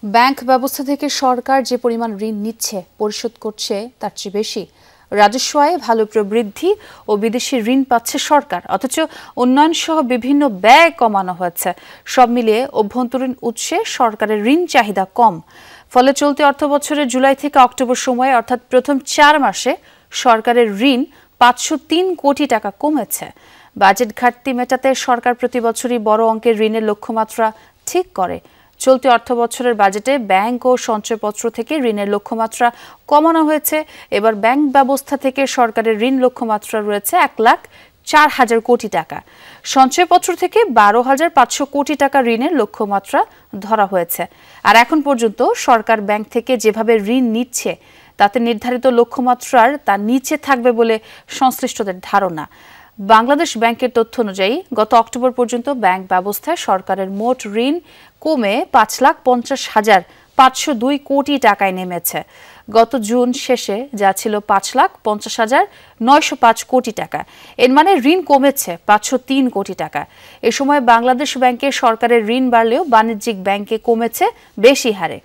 Bank ব্যবস্থা থেকে সরকার যে পরিমাণ ঋণ নিচ্ছে পরিশোধ করছে তার চেয়ে বেশি। রাজস্ব আয়ে ভালো প্রবৃদ্ধি ও বিদেশি ঋণ পাচ্ছে সরকার, অথচ উন্নয়ন সহ বিভিন্ন ব্যয় কমানো হয়েছে। সব মিলিয়ে অভ্যন্তরীণ উৎসে সরকারের ঋণ চাহিদা কম। ফলে চলতি অর্থবছরের জুলাই থেকে অক্টোবর সময়ে অর্থাৎ প্রথম 4 মাসে সরকারের ঋণ 503 কোটি টাকা কমেছে। বাজেট ঘাটতি মেটাতে সরকার প্রতি বছরই বড় অঙ্কের ঋণের লক্ষ্যমাত্রা ঠিক করে। চলতি অর্থবছরের বাজেটে ব্যাংক ও সঞ্চয়পত্র থেকে ঋণের লক্ষ্যমাত্রা কমানো হয়েছে। এবার ব্যাংক ব্যবস্থা থেকে সরকারের ঋণ লক্ষ্যমাত্রা রয়েছে 1,04,000 কোটি টাকা। সঞ্চয়পত্র থেকে 12,500 কোটি টাকা ঋণের লক্ষ্যমাত্রা ধরা হয়েছে। আর এখন পর্যন্ত সরকার ব্যাংক থেকে যেভাবে ঋণ নিচ্ছে তাতে নির্ধারিত লক্ষ্যমাত্রার তার নিচে থাকবে বলে সংশ্লিষ্টদের ধারণা। বাংলাদেশ ব্যাংকের তথ্য অনুযায়ী গত অক্টোবর পর্যন্ত ব্যাংক ব্যবস্থায় সরকারের মোট ঋণ কমে 5,50,502 কোটি টাকায় নেমেছে। গত জুন শেষে যা ছিল 5,50,905 কোটি টাকা। এর মানে ঋণ কমেছে 503 কোটি টাকা। এ সময় বাংলাদেশ ব্যাংকে সরকারের ঋণ বাড়লেও বাণিজ্যিক ব্যাংকে কমেছে বেশি হারে।